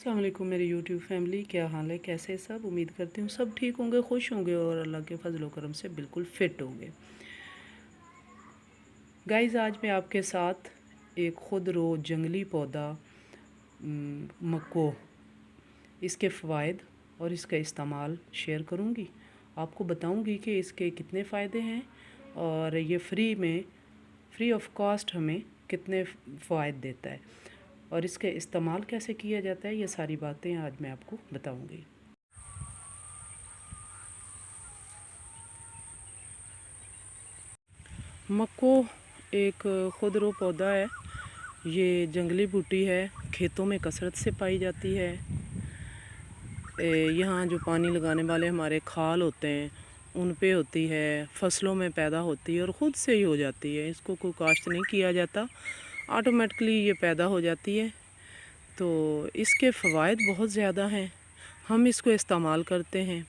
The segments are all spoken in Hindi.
अस्सलाम वालेकुम मेरी यूट्यूब फैमिली, क्या हाल है, कैसे सब। उम्मीद करती हूँ सब ठीक होंगे, खुश होंगे और अल्लाह के फजल करम से बिल्कुल फ़िट होंगे। गाइज़, आज मैं आपके साथ एक खुदरो जंगली पौधा मक्को, इसके फ़वाइद और इसका इस्तेमाल शेयर करूँगी। आपको बताऊँगी कि इसके कितने फ़ायदे हैं और ये फ्री ऑफ कॉस्ट हमें कितने फ़वाइद देता है और इसका इस्तेमाल कैसे किया जाता है। ये सारी बातें आज मैं आपको बताऊँगी। मक्को एक खुदरो पौधा है। ये जंगली बूटी है, खेतों में कसरत से पाई जाती है। यहाँ जो पानी लगाने वाले हमारे खाल होते हैं उन पे होती है, फसलों में पैदा होती है और ख़ुद से ही हो जाती है। इसको कोई काश्त नहीं किया जाता, ऑटोमेटिकली ये पैदा हो जाती है। तो इसके फ़वाइद बहुत ज़्यादा हैं, हम इसको इस्तेमाल करते हैं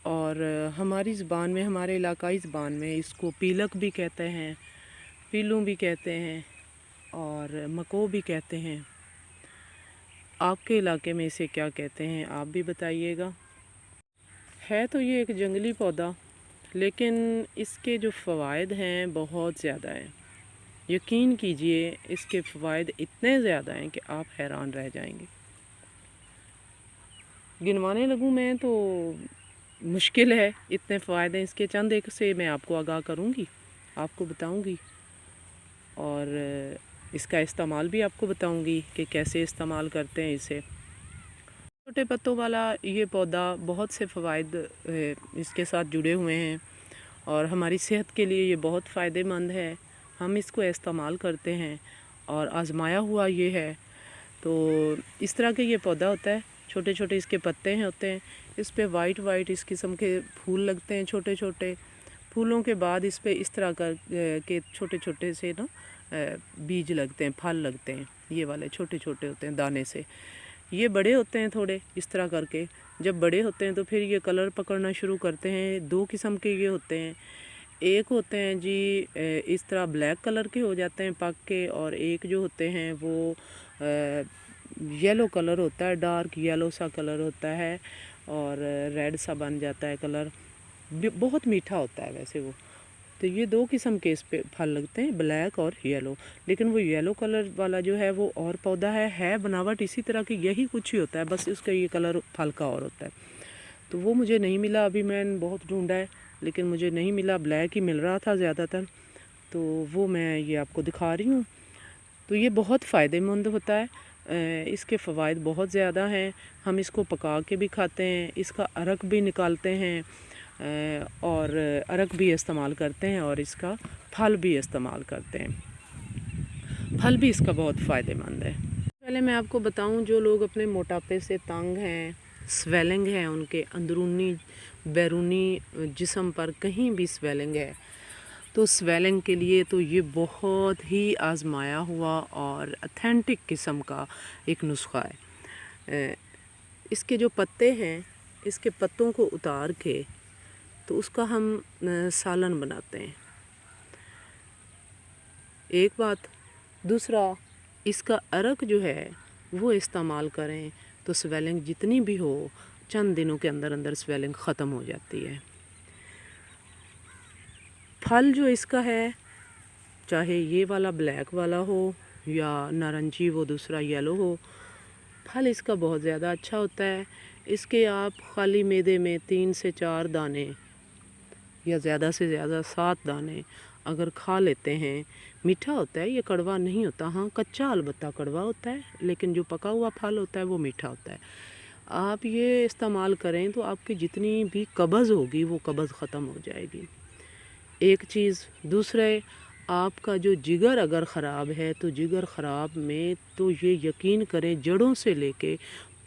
और हमारी ज़बान में, हमारे इलाकाई ज़बान में इसको पीलक भी कहते हैं, पीलू भी कहते हैं और मको भी कहते हैं। आपके इलाके में इसे क्या कहते हैं आप भी बताइएगा। है तो ये एक जंगली पौधा, लेकिन इसके जो फ़वाइद हैं बहुत ज़्यादा हैं। यकीन कीजिए, इसके फ़वाइद इतने ज़्यादा हैं कि आप हैरान रह जाएंगे। गिनवाने लगूँ मैं तो मुश्किल है, इतने फ़ायदे इसके। चंद एक से मैं आपको आगाह करूँगी, आपको बताऊँगी और इसका इस्तेमाल भी आपको बताऊँगी कि कैसे इस्तेमाल करते हैं इसे। छोटे पत्तों वाला ये पौधा बहुत से फ़वाइद इसके साथ जुड़े हुए हैं और हमारी सेहत के लिए ये बहुत फ़ायदेमंद है। हम इसको इस्तेमाल करते हैं और आज़माया हुआ ये है। तो इस तरह के ये पौधा होता है, छोटे छोटे इसके पत्ते हैं होते हैं, इस पे वाइट इस किस्म के फूल लगते हैं। छोटे छोटे फूलों के बाद इस पे इस तरह कर के छोटे छोटे से ना बीज लगते हैं, फल लगते हैं। ये वाले छोटे छोटे होते हैं दाने से। ये बड़े होते हैं थोड़े इस तरह करके। जब बड़े होते हैं तो फिर ये कलर पकड़ना शुरू करते हैं। दो किस्म के ये होते हैं, एक होते हैं जी इस तरह ब्लैक कलर के हो जाते हैं पक के, और एक जो होते हैं वो येलो कलर होता है, डार्क येलो सा कलर होता है और रेड सा बन जाता है कलर। बहुत मीठा होता है वैसे वो। तो ये दो किस्म के इस पे फल लगते हैं, ब्लैक और येलो। लेकिन वो येलो कलर वाला जो है वो और पौधा है बनावट इसी तरह की, यही कुछ ही होता है, बस उसका ये कलर फल का और होता है। तो वो मुझे नहीं मिला, अभी मैंने बहुत ढूंढा है लेकिन मुझे नहीं मिला। ब्लैक ही मिल रहा था ज़्यादातर, तो वो मैं ये आपको दिखा रही हूँ। तो ये बहुत फ़ायदेमंद होता है, इसके फ़वाइद बहुत ज़्यादा हैं। हम इसको पका के भी खाते हैं, इसका अरक भी निकालते हैं और अरक भी इस्तेमाल करते हैं और इसका फल भी इस्तेमाल करते हैं। फल भी इसका बहुत फ़ायदेमंद है। पहले मैं आपको बताऊं, जो लोग अपने मोटापे से तंग हैं, स्वेलिंग है उनके अंदरूनी बैरूनी जिस्म पर कहीं भी स्वेलिंग है, तो स्वेलिंग के लिए तो ये बहुत ही आज़माया हुआ और अथेंटिक किस्म का एक नुस्खा है। इसके जो पत्ते हैं, इसके पत्तों को उतार के तो उसका हम सालन बनाते हैं। एक बात, दूसरा, इसका अरक जो है वो इस्तेमाल करें तो स्वेलिंग जितनी भी हो, चंद दिनों के अंदर अंदर स्वेलिंग ख़त्म हो जाती है। फल जो इसका है, चाहे ये वाला ब्लैक वाला हो या नारंगी वो दूसरा येलो हो, फल इसका बहुत ज़्यादा अच्छा होता है। इसके आप खाली मैदे में 3 से 4 दाने या ज़्यादा से ज़्यादा 7 दाने अगर खा लेते हैं, मीठा होता है, ये कड़वा नहीं होता। हाँ, कच्चा अलबत्ता कड़वा होता है, लेकिन जो पका हुआ फल होता है वो मीठा होता है। आप ये इस्तेमाल करें तो आपकी जितनी भी कब्ज़ होगी वो कब्ज़ ख़त्म हो जाएगी। एक चीज़। दूसरे, आपका जो जिगर अगर ख़राब है तो जिगर ख़राब में तो ये यकीन करें, जड़ों से लेके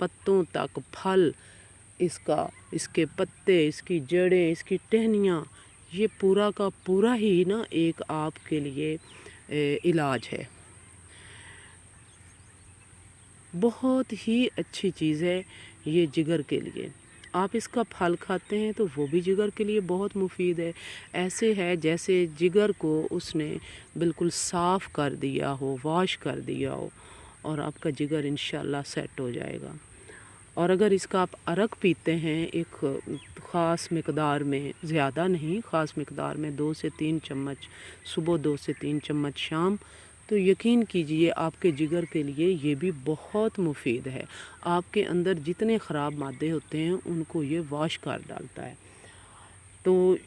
पत्तों तक फल इसका, इसके पत्ते, इसकी जड़ें, इसकी टहनियाँ, ये पूरा का पूरा ही ना एक आपके लिए इलाज है। बहुत ही अच्छी चीज़ है ये जिगर के लिए। आप इसका फल खाते हैं तो वो भी जिगर के लिए बहुत मुफीद है। ऐसे है जैसे जिगर को उसने बिल्कुल साफ़ कर दिया हो, वॉश कर दिया हो और आपका जिगर इंशाल्लाह सेट हो जाएगा। और अगर इसका आप अरक पीते हैं एक ख़ास मकदार में, ज़्यादा नहीं, ख़ास मकदार में 2 से 3 चम्मच सुबह, 2 से 3 चम्मच शाम, तो यकीन कीजिए आपके जिगर के लिए ये भी बहुत मुफीद है। आपके अंदर जितने ख़राब मादे होते हैं उनको ये वॉश कर डालता है। तो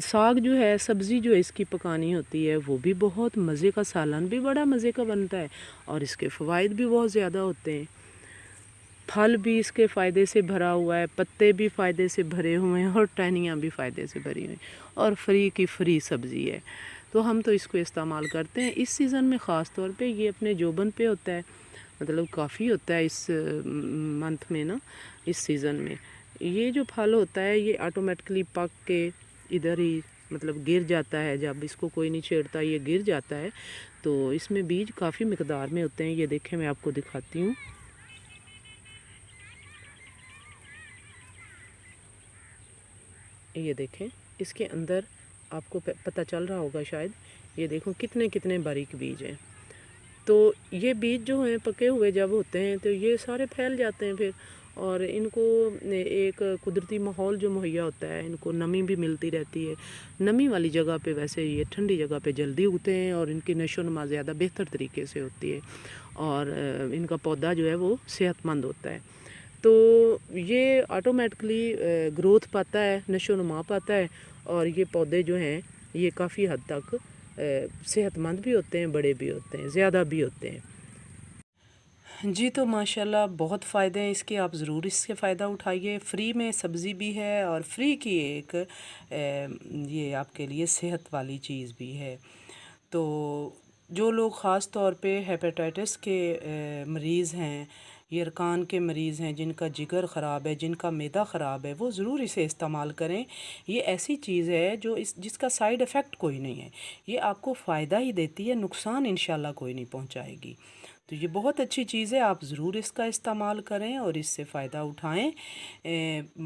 साग जो है, सब्ज़ी जो इसकी पकानी होती है वो भी बहुत मज़े का, सालन भी बड़ा मज़े का बनता है और इसके फ़वाइद भी बहुत ज़्यादा होते हैं। फल भी इसके फ़ायदे से भरा हुआ है, पत्ते भी फ़ायदे से भरे हुए हैं और टहनियाँ भी फ़ायदे से भरी हुई हैं और फ्री की फ्री सब्ज़ी है। तो हम तो इसको इस्तेमाल करते हैं इस सीज़न में, ख़ास तौर पे ये अपने जोबन पे होता है, मतलब काफ़ी होता है इस मंथ में ना, इस सीज़न में। ये जो फल होता है ये ऑटोमेटिकली पक के इधर ही मतलब गिर जाता है, जब इसको कोई नहीं छेड़ता ये गिर जाता है। तो इसमें बीज काफ़ी मकदार में होते हैं। ये देखें, मैं आपको दिखाती हूँ। ये देखें, इसके अंदर आपको पता चल रहा होगा शायद, ये देखो कितने कितने बारीक बीज हैं। तो ये बीज जो हैं पके हुए जब होते हैं तो ये सारे फैल जाते हैं फिर, और इनको एक कुदरती माहौल जो मुहैया होता है, इनको नमी भी मिलती रहती है। नमी वाली जगह पे वैसे ये ठंडी जगह पे जल्दी उगते हैं और इनकी नशोनुमा ज़्यादा बेहतर तरीके से होती है और इनका पौधा जो है वो सेहतमंद होता है। तो ये ऑटोमेटिकली ग्रोथ पाता है, नशोनुमा पाता है और ये पौधे जो हैं ये काफ़ी हद तक सेहतमंद भी होते हैं, बड़े भी होते हैं, ज़्यादा भी होते हैं। जी, तो माशाल्लाह बहुत फ़ायदे हैं इसके, आप ज़रूर इसके फ़ायदा उठाइए। फ्री में सब्ज़ी भी है और फ्री की एक ये आपके लिए सेहत वाली चीज़ भी है। तो जो लोग ख़ास तौर पे हेपेटाइटिस के मरीज़ हैं, यरकान के मरीज़ हैं, जिनका जिगर ख़राब है, जिनका मैदा ख़राब है, वो ज़रूर इसे इस्तेमाल करें। ये ऐसी चीज़ है जो जिसका साइड इफ़ेक्ट कोई नहीं है, ये आपको फ़ायदा ही देती है, नुकसान इंशाल्लाह कोई नहीं पहुंचाएगी। तो ये बहुत अच्छी चीज़ है, आप ज़रूर इसका इस्तेमाल करें और इससे फ़ायदा उठाएं।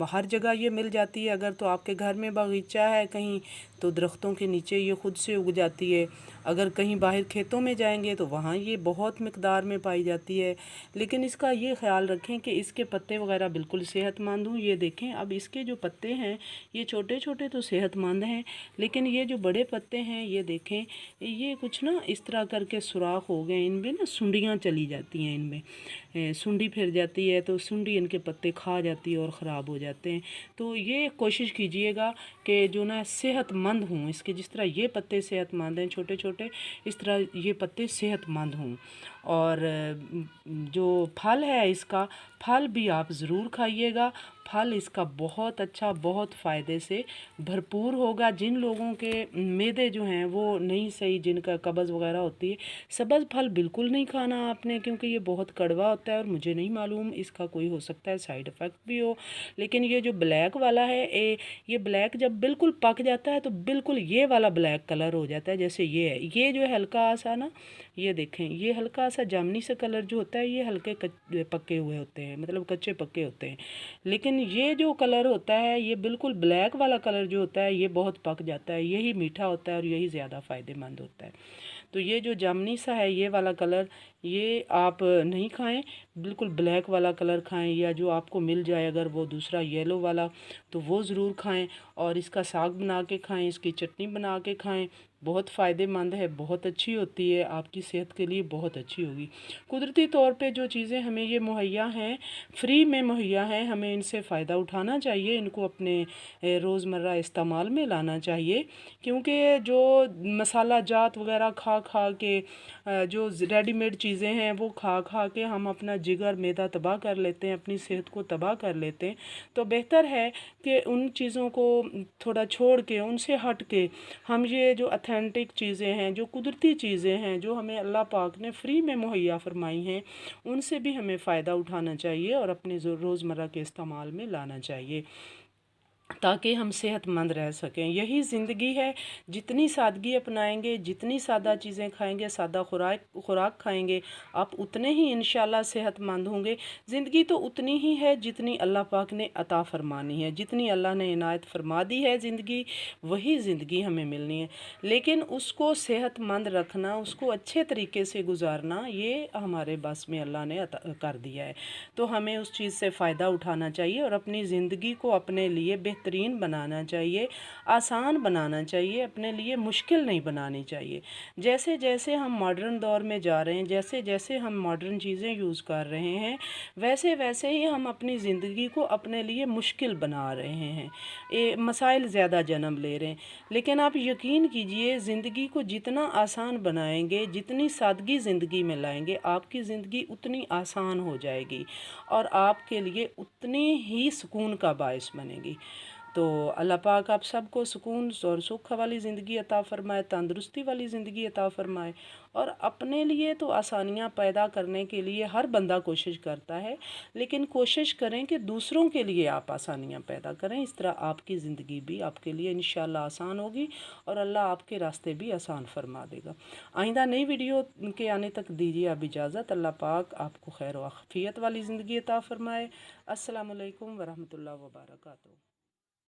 हर जगह ये मिल जाती है। अगर तो आपके घर में बागीचा है कहीं, तो दरख्तों के नीचे ये ख़ुद से उग जाती है। अगर कहीं बाहर खेतों में जाएंगे तो वहाँ ये बहुत मकदार में पाई जाती है। लेकिन इसका ये ख़्याल रखें कि इसके पत्ते वगैरह बिल्कुल सेहतमंद हों। ये देखें, अब इसके जो पत्ते हैं ये छोटे छोटे तो सेहतमंद हैं, लेकिन ये जो बड़े पत्ते हैं ये देखें, ये कुछ ना इस तरह करके सुराख हो गए, इनमें ना सुंडियाँ चली जाती हैं, इनमें सुंडी फिर जाती है, तो सुंडी इनके पत्ते खा जाती है और ख़राब हो जाते हैं। तो ये कोशिश कीजिएगा कि जो ना सेहतमंद हों, इसके जिस तरह ये पत्ते सेहतमंद हैं छोटे छोटे, इस तरह ये पत्ते सेहतमंद हों। और जो फल है इसका, फल भी आप ज़रूर खाइएगा। फल इसका बहुत अच्छा, बहुत फ़ायदे से भरपूर होगा। जिन लोगों के मैदे जो हैं वो नहीं सही, जिनका कब्ज़ वगैरह होती है, सब्ज़ फल बिल्कुल नहीं खाना आपने, क्योंकि ये बहुत कड़वा होता है और मुझे नहीं मालूम इसका कोई हो सकता है साइड इफ़ेक्ट भी हो। लेकिन ये जो ब्लैक वाला है, ये ब्लैक जब बिल्कुल पक जाता है तो बिल्कुल ये वाला ब्लैक कलर हो जाता है, जैसे ये है। ये जो है हल्का सा ना, ये देखें, ये हल्का सा जामनी सा कलर जो होता है, ये हल्के पके हुए होते हैं, मतलब कच्चे पक्के होते हैं। लेकिन ये जो कलर होता है, ये बिल्कुल ब्लैक वाला कलर जो होता है, ये बहुत पक जाता है। यही मीठा होता है और यही ज़्यादा फ़ायदेमंद होता है। तो ये जो जामनी सा है, ये वाला कलर, ये आप नहीं खाएं, बिल्कुल ब्लैक वाला कलर खाएं, या जो आपको मिल जाए अगर वो दूसरा येलो वाला, तो वो ज़रूर खाएं। और इसका साग बना के खाएं, इसकी चटनी बना के खाएं, बहुत फ़ायदेमंद है, बहुत अच्छी होती है, आपकी सेहत के लिए बहुत अच्छी होगी। कुदरती तौर पे जो चीज़ें हमें ये मुहैया हैं, फ्री में मुहैया हैं, हमें इनसे फ़ायदा उठाना चाहिए, इनको अपने रोज़मर्रा इस्तेमाल में लाना चाहिए। क्योंकि जो मसाला जात वगैरह खा खा के, जो रेडीमेड चीज़ें हैं वो खा खा के हम अपना जिगर मैदा तबाह कर लेते हैं, अपनी सेहत को तबाह कर लेते हैं। तो बेहतर है कि उन चीज़ों को थोड़ा छोड़ के, उनसे हट के, हम ये जो ऑथेंटिक चीज़ें हैं, जो कुदरती चीज़ें हैं, जो हमें अल्लाह पाक ने फ्री में मुहैया फरमाई हैं, उनसे भी हमें फ़ायदा उठाना चाहिए और अपने रोज़मर्रा के इस्तेमाल में लाना चाहिए। ताकि हम सेहतमंद रह सकें। यही ज़िंदगी है। जितनी सादगी अपनाएंगे, जितनी सादा चीज़ें खाएंगे, सादा खुराक खाएंगे, आप उतने ही इंशाल्लाह सेहतमंद होंगे। ज़िंदगी तो उतनी ही है जितनी अल्लाह पाक ने अता फ़रमानी है, जितनी अल्लाह ने इनायत फ़रमा दी है ज़िंदगी, वही ज़िंदगी हमें मिलनी है। लेकिन उसको सेहतमंद रखना, उसको अच्छे तरीके से गुजारना, ये हमारे बस में अल्लाह ने अता कर दिया है। तो हमें उस चीज़ से फ़ायदा उठाना चाहिए और अपनी ज़िंदगी को अपने लिए बेहतरीन बनाना चाहिए, आसान बनाना चाहिए, अपने लिए मुश्किल नहीं बनानी चाहिए। जैसे जैसे हम मॉडर्न दौर में जा रहे हैं, जैसे जैसे हम मॉडर्न चीज़ें यूज़ कर रहे हैं, वैसे वैसे ही हम अपनी ज़िंदगी को अपने लिए मुश्किल बना रहे हैं, ये मसाइल ज़्यादा जन्म ले रहे हैं। लेकिन आप यकीन कीजिए, ज़िंदगी को जितना आसान बनाएंगे, जितनी सादगी ज़िंदगी में लाएंगे, आपकी ज़िंदगी उतनी आसान हो जाएगी और आपके लिए उतनी ही सुकून का बायस बनेगी। तो अल्लाह पाक आप सबको सुकून और सुख वाली ज़िंदगी अता फ़रमाए, तंदुरुस्ती वाली ज़िंदगी अता फ़रमाए। और अपने लिए तो आसानियाँ पैदा करने के लिए हर बंदा कोशिश करता है, लेकिन कोशिश करें कि दूसरों के लिए आप आसानियाँ पैदा करें। इस तरह आपकी ज़िंदगी भी आपके लिए इंशाल्लाह आसान होगी और अल्लाह आपके रास्ते भी आसान फरमा देगा। आइंदा नई वीडियो के आने तक दीजिए आप इजाज़त। अल्लाह पाक आपको खैर व आफियत वाली ज़िंदगी अता फ़रमाए। अस्सलामु अलैकुम वरहमतुल्लाहि व बरकातहू।